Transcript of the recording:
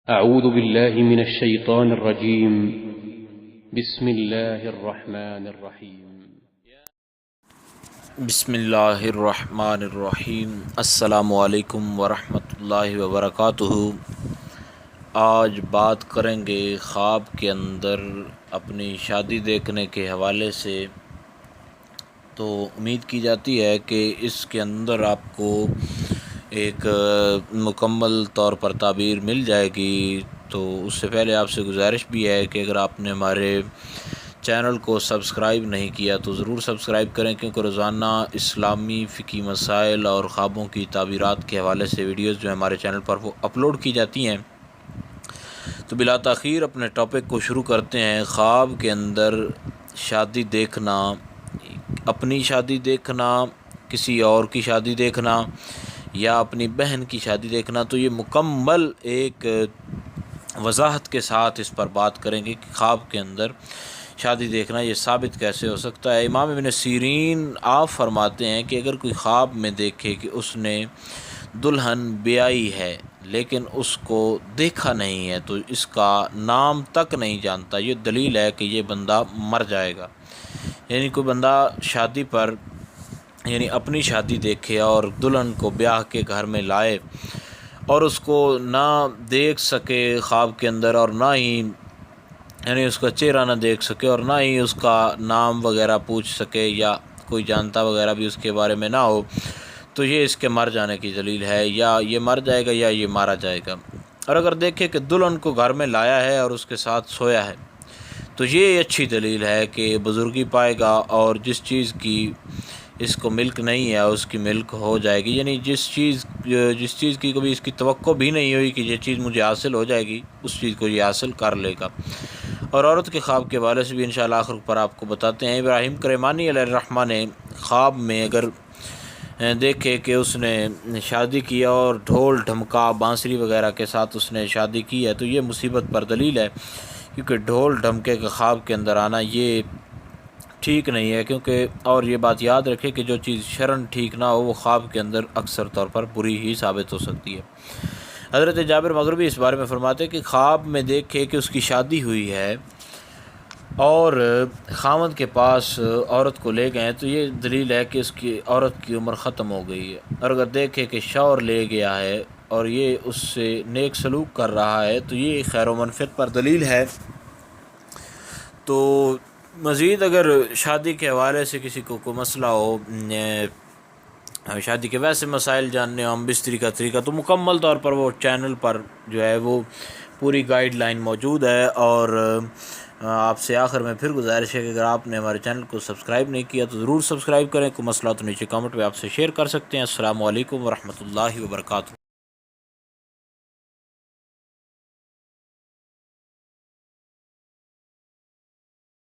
أعوذ بالله من الشيطان الرجيم. بسم الله الرحمن الرحيم. بسم اللہ الرحمن الرحیم۔ السلام علیکم ورحمۃ اللہ وبرکاتہ۔ آج بات کریں گے خواب کے اندر اپنی شادی دیکھنے کے حوالے سے۔ تو امید کی جاتی ہے کہ اس کے اندر آپ کو ایک مکمل طور پر تعبیر مل جائے گی۔ تو اس سے پہلے آپ سے گزارش بھی ہے کہ اگر آپ نے ہمارے چینل کو سبسکرائب نہیں کیا تو ضرور سبسکرائب کریں، کیونکہ روزانہ اسلامی فقہی مسائل اور خوابوں کی تعبیرات کے حوالے سے ویڈیوز جو ہمارے چینل پر وہ اپلوڈ کی جاتی ہیں۔ تو بلا تاخیر اپنے ٹاپک کو شروع کرتے ہیں۔ خواب کے اندر شادی دیکھنا، اپنی شادی دیکھنا، کسی اور کی شادی دیکھنا یا اپنی بہن کی شادی دیکھنا، تو یہ مکمل ایک وضاحت کے ساتھ اس پر بات کریں گے کہ خواب کے اندر شادی دیکھنا یہ ثابت کیسے ہو سکتا ہے۔ امام ابن سیرین آپ فرماتے ہیں کہ اگر کوئی خواب میں دیکھے کہ اس نے دلہن بیائی ہے لیکن اس کو دیکھا نہیں ہے، تو اس کا نام تک نہیں جانتا، یہ دلیل ہے کہ یہ بندہ مر جائے گا۔ یعنی کوئی بندہ شادی پر اپنی شادی دیکھے اور دلہن کو بیاہ کے گھر میں لائے اور اس کو نہ دیکھ سکے خواب کے اندر، اور نہ ہی اس کا چہرہ نہ دیکھ سکے، اور نہ ہی اس کا نام وغیرہ پوچھ سکے، یا کوئی جانتا وغیرہ بھی اس کے بارے میں نہ ہو، تو یہ اس کے مر جانے کی دلیل ہے، یا یہ مر جائے گا یا یہ مارا جائے گا۔ اور اگر دیکھے کہ دلہن کو گھر میں لایا ہے اور اس کے ساتھ سویا ہے، تو یہ اچھی دلیل ہے کہ بزرگی پائے گا، اور جس چیز کی اس کو ملک نہیں ہے اس کی ملک ہو جائے گی۔ یعنی جس چیز کی کبھی اس کی توقع بھی نہیں ہوئی کہ یہ چیز مجھے حاصل ہو جائے گی، اس چیز کو یہ حاصل کر لے گا۔ اور عورت کے خواب کے حوالے سے بھی انشاءاللہ آخر پر آپ کو بتاتے ہیں۔ ابراہیم کرمانی علیہ الرحمہ نے خواب میں اگر دیکھے کہ اس نے شادی کیا اور ڈھول ڈھمکا بانسری وغیرہ کے ساتھ اس نے شادی کی ہے، تو یہ مصیبت پر دلیل ہے، کیونکہ ڈھول ڈھمکے کا خواب کے اندر آنا یہ ٹھیک نہیں ہے۔ کیونکہ اور یہ بات یاد رکھے کہ جو چیز شرعاً ٹھیک نہ ہو وہ خواب کے اندر اکثر طور پر بری ہی ثابت ہو سکتی ہے۔ حضرت جابر مغربی اس بارے میں فرماتے ہیں کہ خواب میں دیکھے کہ اس کی شادی ہوئی ہے اور خاوند کے پاس عورت کو لے گئے ہیں، تو یہ دلیل ہے کہ اس کی عورت کی عمر ختم ہو گئی ہے۔ اور اگر دیکھے کہ شوہر لے گیا ہے اور یہ اس سے نیک سلوک کر رہا ہے، تو یہ خیر و منفعت پر دلیل ہے۔ تو مزید اگر شادی کے حوالے سے کسی کو کوئی مسئلہ ہو، شادی کے ویسے مسائل جاننے ہو، ہم بستری کا طریقہ، تو مکمل طور پر وہ چینل پر جو ہے وہ پوری گائیڈ لائن موجود ہے۔ اور آپ سے آخر میں پھر گزارش ہے کہ اگر آپ نے ہمارے چینل کو سبسکرائب نہیں کیا تو ضرور سبسکرائب کریں۔ کوئی مسئلہ تو نیچے کامنٹ میں آپ سے شیئر کر سکتے ہیں۔ السلام علیکم ورحمۃ اللہ وبرکاتہ۔